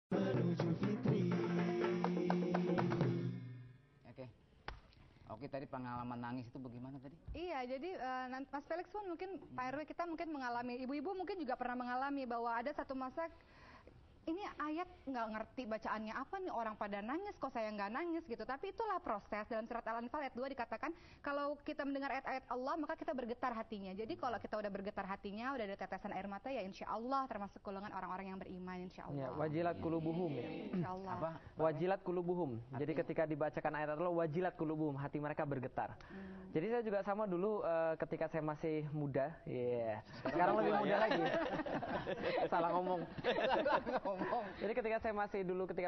Menuju Fitri. Oke. Oke, tadi pengalaman nangis itu bagaimana tadi? Iya, jadi Mas Felix pun mungkin Pak RW kita mungkin mengalami, ibu-ibu mungkin juga pernah mengalami bahwa ada satu masa ini ayat nggak ngerti bacaannya apa nih, orang pada nangis kok saya nggak nangis gitu. Tapi itulah proses. Dalam surat Al-Anfal ayat 2 dikatakan kalau kita mendengar ayat-ayat Allah maka kita bergetar hatinya. Jadi kalau kita udah bergetar hatinya, udah ada tetesan air mata, ya insya Allah termasuk golongan orang-orang yang beriman, insya Allah. Ya, wajilat kulubuhum ya. Insya Allah. Apa? Wajilat kulubuhum. Jadi ketika dibacakan ayat Allah, wajilat kulubuhum, hati mereka bergetar. Jadi saya juga sama dulu ketika saya masih muda, sekarang lebih muda lagi. Salah ngomong. Jadi ketika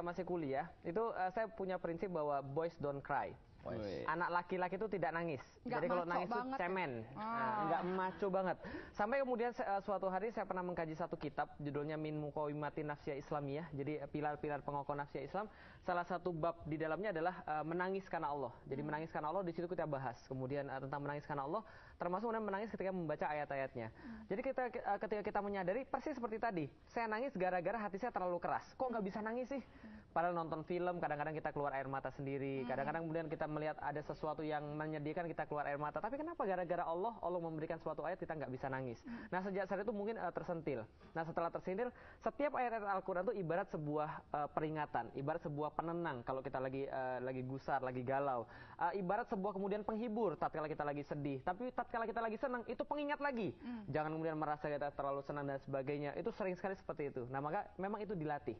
masih kuliah, itu saya punya prinsip bahwa boys don't cry. Anak laki-laki itu tidak nangis. Nggak Jadi kalau maco nangis itu banget cemen, nggak maco banget. Sampai kemudian suatu hari saya pernah mengkaji satu kitab, judulnya Min Muqawimati Nafsiyah Islamiyah. Jadi pilar-pilar pengokoh nafsiyah Islam. Salah satu bab di dalamnya adalah menangis karena Allah. Jadi menangis karena Allah, di situ kita bahas. Kemudian tentang menangis karena Allah, termasuk kemudian menangis ketika membaca ayat-ayatnya. Jadi ketika kita menyadari persis seperti tadi, saya nangis gara-gara hati saya terlalu keras. Kok nggak bisa nangis sih? Padahal nonton film, kadang-kadang kita keluar air mata sendiri. Kadang-kadang kemudian kita melihat ada sesuatu yang menyedihkan, kita keluar air mata. Tapi kenapa gara-gara Allah memberikan suatu ayat kita nggak bisa nangis? Nah, sejak saat itu mungkin tersentil. Nah, setelah tersentil, setiap ayat-ayat Al-Quran itu ibarat sebuah peringatan, ibarat sebuah penenang kalau kita lagi gusar, lagi galau. Ibarat sebuah kemudian penghibur tatkala kita lagi sedih. Tapi tatkala kita lagi senang, itu pengingat lagi. Jangan kemudian merasa kita terlalu senang dan sebagainya. Itu sering sekali seperti itu. Nah, maka memang itu dilatih.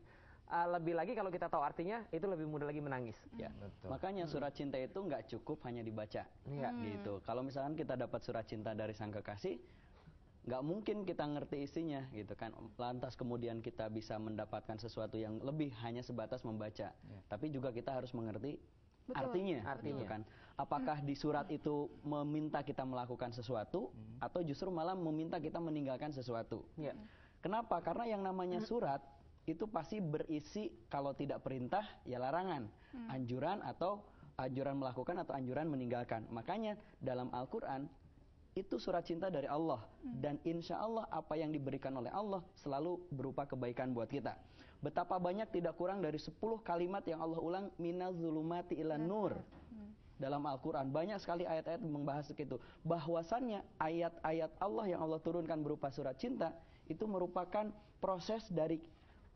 Lebih lagi kalau kita tahu artinya, itu lebih mudah lagi menangis. Ya, makanya surat cinta itu nggak cukup hanya dibaca, gitu. Kalau misalkan kita dapat surat cinta dari sang kekasih, nggak mungkin kita ngerti isinya, gitu kan. Lantas kemudian kita bisa mendapatkan sesuatu yang lebih hanya sebatas membaca. Tapi juga kita harus mengerti artinya, gitu kan. Apakah di surat itu meminta kita melakukan sesuatu, atau justru malah meminta kita meninggalkan sesuatu? Kenapa? Karena yang namanya surat itu pasti berisi kalau tidak perintah ya larangan, anjuran melakukan atau anjuran meninggalkan. Makanya dalam Al-Quran itu surat cinta dari Allah, dan insya Allah apa yang diberikan oleh Allah selalu berupa kebaikan buat kita. Betapa banyak tidak kurang dari 10 kalimat yang Allah ulang, minaz zulumati ilan nur. Dalam Al-Quran banyak sekali ayat-ayat membahas itu, bahwasannya ayat-ayat Allah yang Allah turunkan berupa surat cinta itu merupakan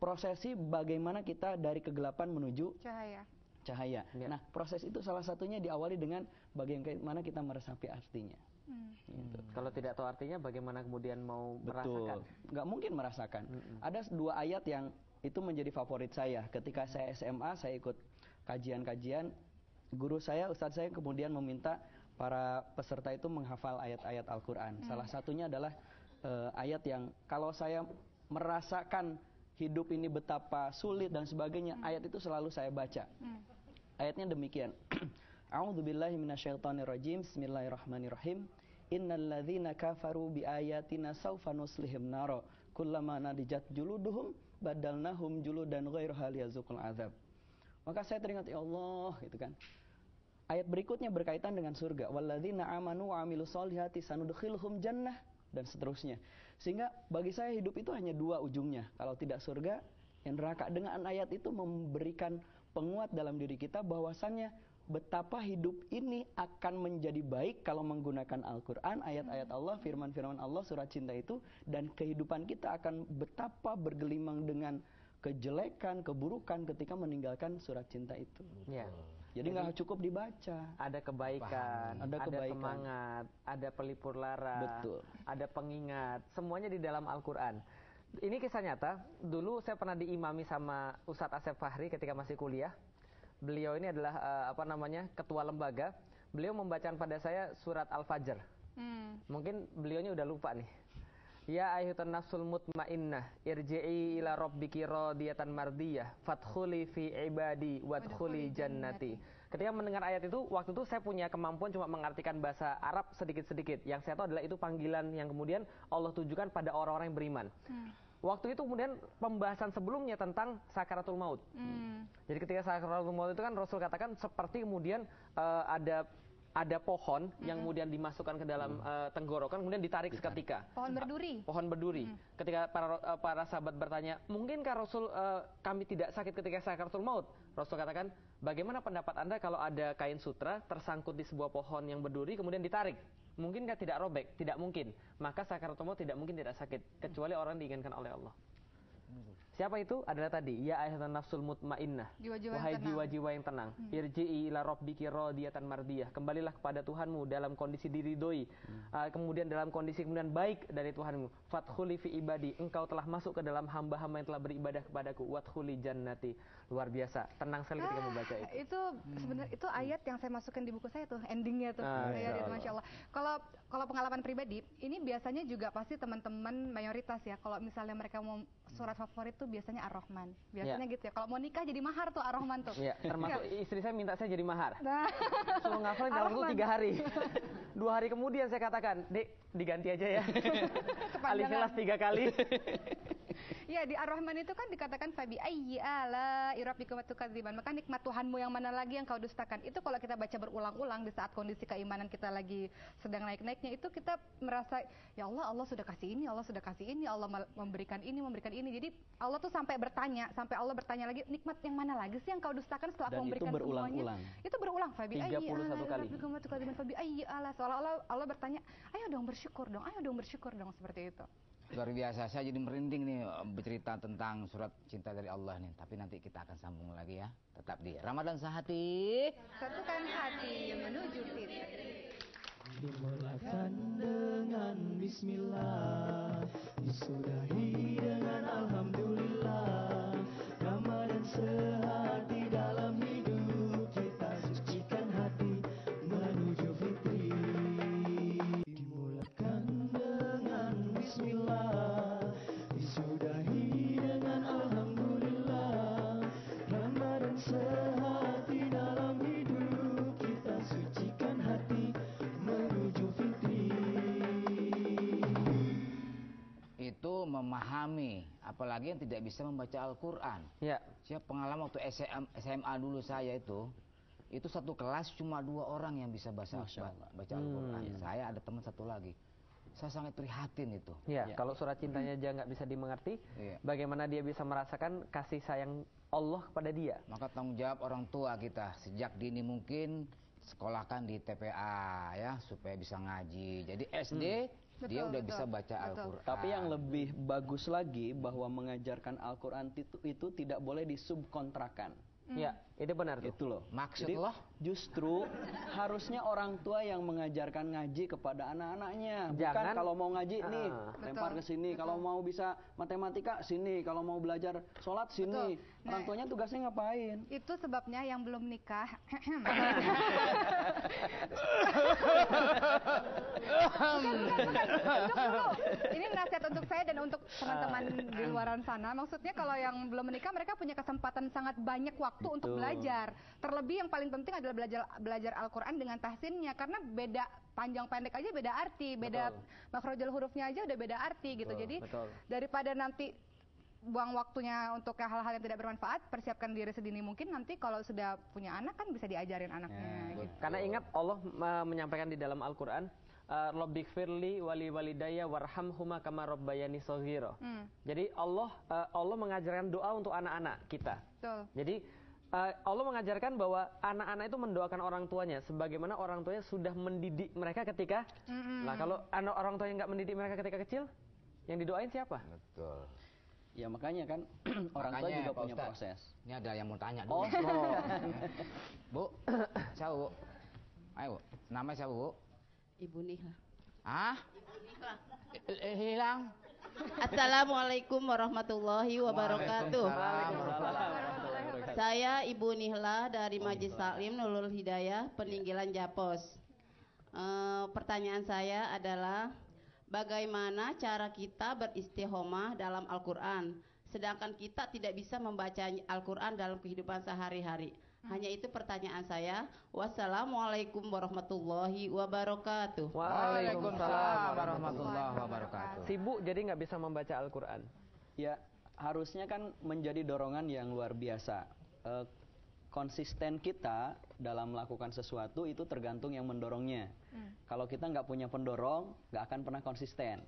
prosesi bagaimana kita dari kegelapan menuju cahaya. Nah, proses itu salah satunya diawali dengan bagaimana kita meresapi artinya. Gitu. Kalau tidak tahu artinya, bagaimana kemudian mau merasakan? Nggak mungkin merasakan. Ada 2 ayat yang itu menjadi favorit saya. Ketika saya SMA, saya ikut kajian-kajian. Guru saya, ustadz saya kemudian meminta para peserta itu menghafal ayat-ayat Al-Quran. Salah satunya adalah ayat yang kalau saya merasakan hidup ini betapa sulit dan sebagainya, ayat itu selalu saya baca. Ayatnya demikian. A'udzubillahi minasyaitonirrajim. Bismillahirrahmanirrahim. Innalladzina kafaru biayatina saufa nuslihim naro kullama nadijat juluduhum badalnahum juludan ghairuha liyazuqul azab. Maka saya teringat, ya Allah, gitu kan. Ayat berikutnya berkaitan dengan surga. Walladzina amanu wa amilus solihati sanudkhilhum jannah, dan seterusnya. Sehingga bagi saya hidup itu hanya 2 ujungnya. Kalau tidak surga, yang neraka. Dengan ayat itu memberikan penguat dalam diri kita bahwasannya betapa hidup ini akan menjadi baik kalau menggunakan Al-Quran, ayat-ayat Allah, firman-firman Allah, surat cinta itu, dan kehidupan kita akan betapa bergelimang dengan kejelekan, keburukan ketika meninggalkan surat cinta itu. Jadi nggak cukup dibaca. Ada kebaikan, ada semangat, ada pelipur lara, ada pengingat. Semuanya di dalam Al-Quran. Ini kisah nyata. Dulu saya pernah diimami sama Ustadz Asep Fahri ketika masih kuliah. Beliau ini adalah ketua lembaga. Beliau membacakan pada saya surat Al-Fajr. Mungkin beliaunya udah lupa nih. Ya ayyuhan nafsul mutmainnah irji'i ila rabbiki radiyatan mardiyah fadkhuli fi ibadi wadkhuli jannati. Ketika mendengar ayat itu, waktu itu saya punya kemampuan cuma mengartikan bahasa Arab sedikit-sedikit. Yang saya tahu adalah itu panggilan yang kemudian Allah tujukan pada orang-orang yang beriman. Waktu itu kemudian pembahasan sebelumnya tentang sakaratul maut. Jadi ketika sakaratul maut itu kan Rasul katakan seperti kemudian ada ada pohon yang kemudian dimasukkan ke dalam tenggorokan, kemudian ditarik seketika. Pohon berduri. Pohon berduri. Ketika para sahabat bertanya, mungkinkah Rasul kami tidak sakit ketika sakaratul maut? Rasul katakan, bagaimana pendapat Anda kalau ada kain sutra tersangkut di sebuah pohon yang berduri kemudian ditarik? Mungkinkah tidak robek? Tidak mungkin. Maka sakaratul maut tidak mungkin tidak sakit kecuali orang diinginkan oleh Allah. Siapa itu? Adalah tadi, ya ayatan nafsul mutmainnah, wahai jiwa-jiwa yang tenang, irji'i ila rabbiki radiyatan mardiyah, kembalilah kepada Tuhanmu dalam kondisi diridhoi, kemudian dalam kondisi kemudian baik dari Tuhanmu. Fadkhuli fi ibadi, engkau telah masuk ke dalam hamba-hamba yang telah beribadah kepadaku. Wadkhuli jannati. Luar biasa, tenang sekali ketika membaca itu. Itu sebenarnya itu ayat yang saya masukin di buku saya tuh, endingnya tuh. Masya Allah. Kalau pengalaman pribadi, ini biasanya juga pasti teman-teman mayoritas ya. Kalau misalnya mereka mau surat favorit tuh biasanya Ar-Rahman. Biasanya gitu ya. Kalau mau nikah jadi mahar tuh Ar-Rahman tuh. Iya, termasuk istri saya minta saya jadi mahar. Nah, Suruh ngafalin dalam waktu 3 hari. 2 hari kemudian saya katakan, Dek, diganti aja ya. Alif kelas 3 kali. Ya, di Ar-Rahman itu kan dikatakan fabi ayyi ala rabbikum tukadziban. Maka nikmat Tuhanmu yang mana lagi yang kau dustakan. Itu kalau kita baca berulang-ulang di saat kondisi keimanan kita lagi sedang naik-naiknya, itu kita merasa ya Allah, Allah sudah kasih ini, Allah sudah kasih ini, Allah memberikan ini, memberikan ini. Jadi Allah tuh sampai Allah bertanya lagi, nikmat yang mana lagi sih yang kau dustakan setelah aku memberikan semuanya? Itu berulang. Fabi ayyi ala rabbikum tukadziban, fabi ayyi ala. Seolah-olah Allah bertanya, ayo dong bersyukur dong, seperti itu. Luar biasa, saya jadi merinding nih bercerita tentang surat cinta dari Allah nih. Tapi nanti kita akan sambung lagi ya. Tetap di Ramadan Sehati. Satukan hati menuju fitri. Dimulakan dengan bismillah, disudahi dengan alhamdulillah. Ramadan sehati dalam hidup kita, sucikan hati menuju fitri. Dimulakan dengan bismillah, disudahi dengan alhamdulillah. Ramadan sehati dalam hidup kita, sucikan hati menuju fitri. Itu memahami, apalagi yang tidak bisa membaca Al-Quran. Ya. Siapa pengalaman waktu SMA dulu saya itu satu kelas cuma 2 orang yang bisa baca Al-Quran. Saya ada teman satu lagi. Saya sangat prihatin itu. Ya, kalau surat cintanya aja nggak bisa dimengerti, bagaimana dia bisa merasakan kasih sayang Allah kepada dia? Maka tanggung jawab orang tua kita sejak dini mungkin sekolahkan di TPA ya supaya bisa ngaji. Jadi SD dia udah bisa baca Al-Quran. Tapi yang lebih bagus lagi bahwa mengajarkan Al-Quran itu tidak boleh disubkontrakan. Ya, itu benar tuh. Itu loh. Maksud Jadi, lo? justru harusnya orang tua yang mengajarkan ngaji kepada anak-anaknya. Bukan Jangan, kalau mau ngaji nih lempar ke sini, betul. kalau mau bisa matematika sini, kalau mau belajar sholat sini. Betul. Orang tuanya tugasnya ngapain? Itu sebabnya yang belum nikah. Ini nasihat untuk saya dan untuk teman-teman di luaran sana. Maksudnya kalau yang belum menikah, mereka punya kesempatan sangat banyak waktu untuk belajar. Terlebih yang paling penting adalah belajar Al-Quran dengan tahsinnya, karena beda panjang pendek aja beda arti, beda makhrajul hurufnya aja udah beda arti gitu. Jadi daripada nanti buang waktunya untuk hal-hal yang tidak bermanfaat, persiapkan diri sedini mungkin, nanti kalau sudah punya anak kan bisa diajarin anaknya gitu. Karena ingat Allah menyampaikan di dalam Al-Quran, Rabbighfirli wali walidayya warhamhuma kama rabbayani shaghira. Jadi Allah mengajarkan doa untuk anak-anak kita. Betul. Jadi Allah mengajarkan bahwa anak-anak itu mendoakan orang tuanya sebagaimana orang tuanya sudah mendidik mereka ketika. Nah, kalau orang tuanya nggak mendidik mereka ketika kecil, yang didoain siapa? Betul. Ya makanya kan orang tua Makanya, juga Pak punya Ustadz, proses. Ini ada yang mau tanya Oh, dulu. Bu, siapa Bu? Ayo, nama siapa Bu? Ibu Nihla. Ah? Hilang. Assalamualaikum warahmatullahi wabarakatuh. Saya Ibu Nihla dari Majlis Taklim Nurul Hidayah, Peninggalan Japos. Pertanyaan saya adalah, bagaimana cara kita beristiqomah dalam Al-Quran, sedangkan kita tidak bisa membaca Al-Quran dalam kehidupan sehari-hari? Hanya itu pertanyaan saya. Wassalamualaikum warahmatullahi wabarakatuh. Waalaikumsalam warahmatullahi wabarakatuh. Sibuk jadi nggak bisa membaca Al-Quran. Ya harusnya kan menjadi dorongan yang luar biasa. konsisten kita dalam melakukan sesuatu itu tergantung yang mendorongnya. Kalau kita nggak punya pendorong, nggak akan pernah konsisten.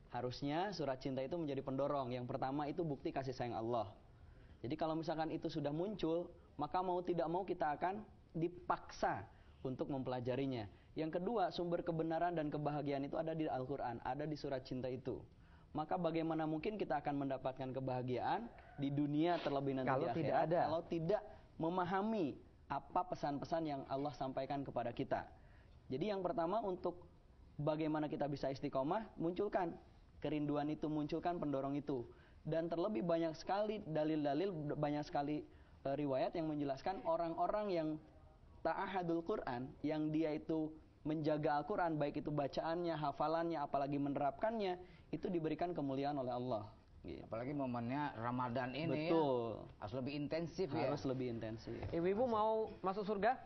Harusnya surat cinta itu menjadi pendorong. Yang pertama itu bukti kasih sayang Allah. Jadi kalau misalkan itu sudah muncul, maka mau tidak mau kita akan dipaksa untuk mempelajarinya. Yang kedua, sumber kebenaran dan kebahagiaan itu ada di Al-Quran, ada di surat cinta itu. Maka bagaimana mungkin kita akan mendapatkan kebahagiaan di dunia terlebih nanti kalau di akhirat tidak ada, kalau tidak memahami apa pesan-pesan yang Allah sampaikan kepada kita. Jadi yang pertama, untuk bagaimana kita bisa istiqomah, munculkan kerinduan itu, munculkan pendorong itu. Dan terlebih banyak sekali dalil-dalil, banyak sekali riwayat yang menjelaskan orang-orang yang ta'ahadul Quran, yang dia itu menjaga Al-Quran, baik itu bacaannya, hafalannya, apalagi menerapkannya, itu diberikan kemuliaan oleh Allah. Gitu. Apalagi momennya Ramadan ini. Betul. Ya, harus lebih intensif ya. Harus lebih intensif. Ibu-ibu mau masuk surga?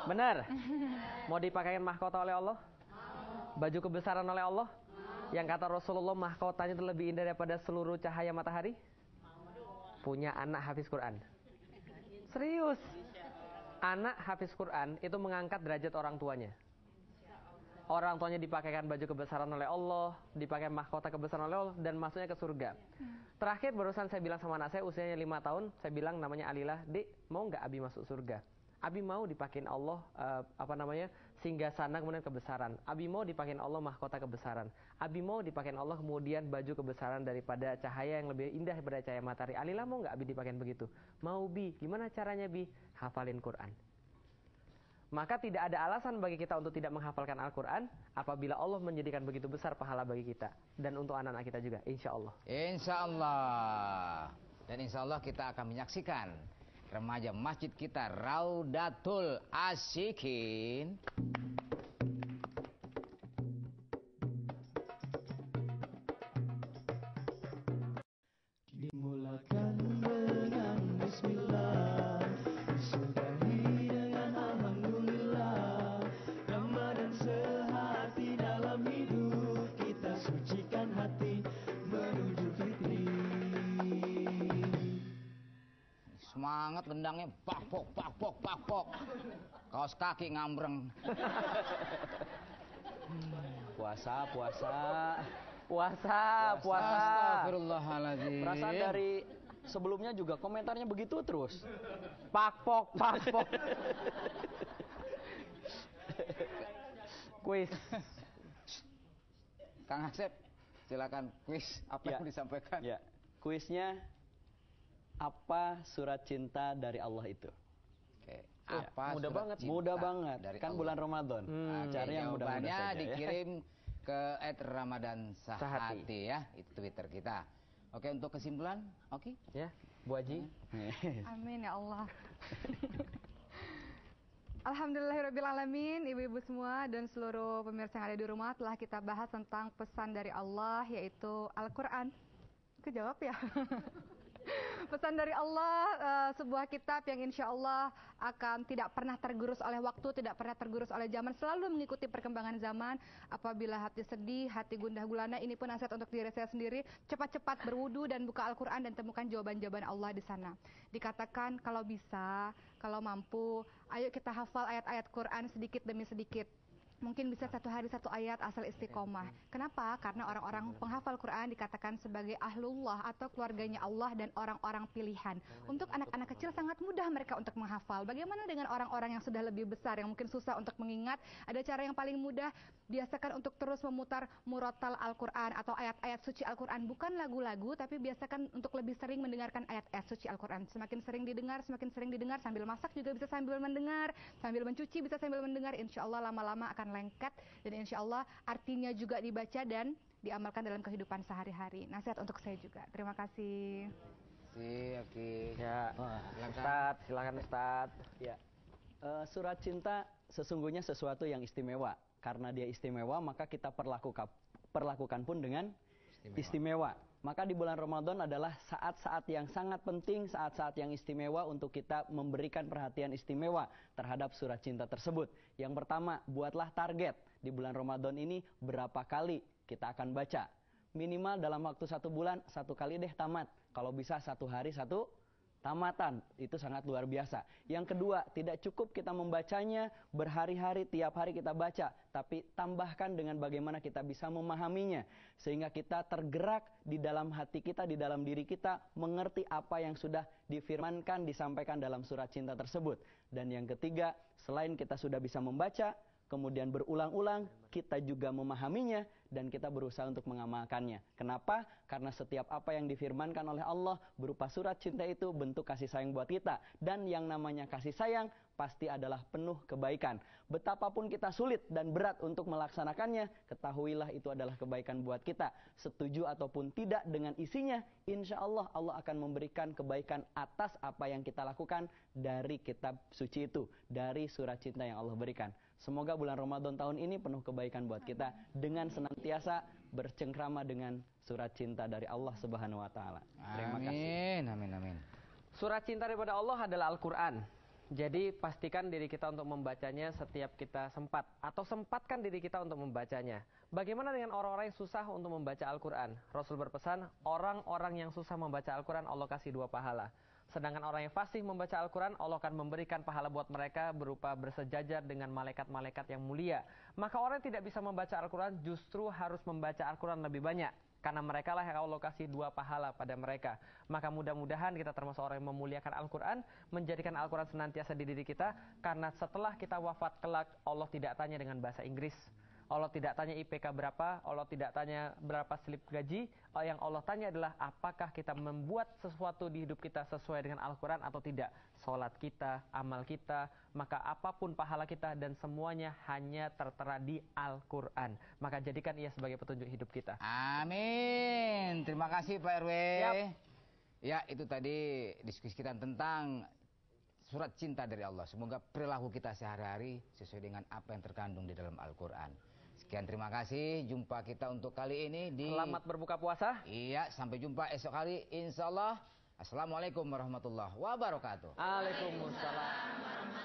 Benar? Mau dipakaikan mahkota oleh Allah? Baju kebesaran oleh Allah? Yang kata Rasulullah mahkotanya itu lebih indah daripada seluruh cahaya matahari? Punya anak hafiz Quran. Serius? Anak hafiz Quran itu mengangkat derajat orang tuanya. Orang tuanya dipakaikan baju kebesaran oleh Allah, dipakai mahkota kebesaran oleh Allah, dan masuknya ke surga. Terakhir barusan saya bilang sama anak saya, usianya 5 tahun, saya bilang namanya Alilah, Dek, mau nggak Abi masuk surga? Abi mau dipakein Allah, singgasana kemudian kebesaran. Abi mau dipakein Allah mahkota kebesaran. Abi mau dipakein Allah kemudian baju kebesaran daripada cahaya yang lebih indah daripada cahaya matahari. Alilah mau nggak Abi dipakein begitu? Mau Bi. Gimana caranya Bi? Hafalin Quran. Maka tidak ada alasan bagi kita untuk tidak menghafalkan Al-Quran apabila Allah menjadikan begitu besar pahala bagi kita. Dan untuk anak-anak kita juga, insya Allah. Insya Allah. Dan insya Allah kita akan menyaksikan remaja masjid kita Raudatul Asyikin. Dimulakan dengan Bismillah, disudahi dengan Alhamdulillah. Ramadan sehati dalam hidup, kita sucikan hati menuju fitri. Semangat tendangnya pakpok, pakpok, pakpok. Kaos kaki ngambreng. Puasa. Astagfirullahaladzim. Perasaan dari sebelumnya juga komentarnya begitu terus. Pakpok. Kuis. Kang Asep, silakan kuis. Apa yang disampaikan? Ya, kuisnya apa surat cinta dari Allah itu? Oke. Apa mudah surat banget, cinta mudah banget. dari Kan Allah? bulan Ramadan. Cari yang mudah-mudah Jawabannya saja. dikirim ke @ramadan_sahati ya, itu Twitter kita. Oke, untuk kesimpulan, oke? Ya, Bu Haji. Amin ya Allah. Alhamdulillahirrabbilalamin, ibu-ibu semua dan seluruh pemirsa yang ada di rumah, telah kita bahas tentang pesan dari Allah, yaitu Al-Quran. Kejawab ya? Pesan dari Allah, sebuah kitab yang insya Allah akan tidak pernah tergerus oleh waktu, tidak pernah tergerus oleh zaman, selalu mengikuti perkembangan zaman. Apabila hati sedih, hati gundah gulana, ini pun nasihat untuk diri saya sendiri, cepat-cepat berwudu dan buka Al-Quran dan temukan jawaban-jawaban Allah di sana. Dikatakan kalau bisa, kalau mampu, ayo kita hafal ayat-ayat Quran sedikit demi sedikit. Mungkin bisa satu hari satu ayat asal istiqomah. Kenapa? Karena orang-orang penghafal Quran dikatakan sebagai ahlullah atau keluarganya Allah dan orang-orang pilihan. Untuk anak-anak kecil sangat mudah mereka untuk menghafal. Bagaimana dengan orang-orang yang sudah lebih besar, yang mungkin susah untuk mengingat? Ada cara yang paling mudah, biasakan untuk terus memutar murotal Al-Quran atau ayat-ayat suci Al-Quran. Bukan lagu-lagu, tapi biasakan untuk lebih sering mendengarkan ayat-ayat suci Al-Quran. Semakin sering didengar, sambil masak juga bisa sambil mendengar, sambil mencuci bisa sambil mendengar. Insya Allah lama-lama akan lengket, dan insya Allah artinya juga dibaca dan diamalkan dalam kehidupan sehari-hari. Nasihat untuk saya juga. Terima kasih. Oke. Ya, silakan Ustaz. Ya. Surat cinta sesungguhnya sesuatu yang istimewa. Karena dia istimewa, maka kita perlakukan pun dengan istimewa. Maka di bulan Ramadan adalah saat-saat yang sangat penting, saat-saat yang istimewa untuk kita memberikan perhatian istimewa terhadap surat cinta tersebut. Yang pertama, buatlah target di bulan Ramadan ini berapa kali kita akan baca. Minimal dalam waktu 1 bulan, 1 kali deh tamat. Kalau bisa 1 hari 1 tamatan, itu sangat luar biasa. Yang kedua, tidak cukup kita membacanya berhari-hari, tiap hari kita baca, tapi tambahkan dengan bagaimana kita bisa memahaminya, sehingga kita tergerak di dalam hati kita, di dalam diri kita, mengerti apa yang sudah difirmankan, disampaikan dalam surat cinta tersebut. Dan yang ketiga, selain kita sudah bisa membaca, kemudian berulang-ulang, kita juga memahaminya, dan kita berusaha untuk mengamalkannya. Kenapa? Karena setiap apa yang difirmankan oleh Allah berupa surat cinta itu bentuk kasih sayang buat kita. Dan yang namanya kasih sayang pasti adalah penuh kebaikan. Betapapun kita sulit dan berat untuk melaksanakannya, ketahuilah itu adalah kebaikan buat kita. Setuju ataupun tidak dengan isinya, insya Allah Allah akan memberikan kebaikan atas apa yang kita lakukan dari kitab suci itu, dari surat cinta yang Allah berikan. Semoga bulan Ramadan tahun ini penuh kebaikan buat kita dengan senantiasa bercengkrama dengan surat cinta dari Allah Subhanahu wa taala. Terima kasih. Amin, amin. Surat cinta daripada Allah adalah Al-Qur'an. Jadi pastikan diri kita untuk membacanya setiap kita sempat, atau sempatkan diri kita untuk membacanya. Bagaimana dengan orang-orang yang susah untuk membaca Al-Qur'an? Rasul berpesan, orang-orang yang susah membaca Al-Qur'an Allah kasih 2 pahala. Sedangkan orang yang fasih membaca Al-Quran, Allah akan memberikan pahala buat mereka berupa bersejajar dengan malaikat-malaikat yang mulia. Maka orang yang tidak bisa membaca Al-Quran justru harus membaca Al-Quran lebih banyak. Karena mereka lah yang Allah kasih 2 pahala pada mereka. Maka mudah-mudahan kita termasuk orang yang memuliakan Al-Quran, menjadikan Al-Quran senantiasa di diri kita. Karena setelah kita wafat kelak, Allah tidak tanya dengan bahasa Inggris. Allah tidak tanya IPK berapa, Allah tidak tanya berapa slip gaji. Yang Allah tanya adalah apakah kita membuat sesuatu di hidup kita sesuai dengan Al-Quran atau tidak. Salat kita, amal kita, maka apapun pahala kita dan semuanya hanya tertera di Al-Quran. Maka jadikan ia sebagai petunjuk hidup kita. Amin. Terima kasih Pak RW. Yap. Ya, itu tadi diskusi kita tentang surat cinta dari Allah. Semoga perilaku kita sehari-hari sesuai dengan apa yang terkandung di dalam Al-Quran. Sekian, terima kasih. Jumpa kita untuk kali ini di... Selamat berbuka puasa. Iya, sampai jumpa esok hari insya Allah. Assalamualaikum warahmatullahi wabarakatuh. Waalaikumsalam.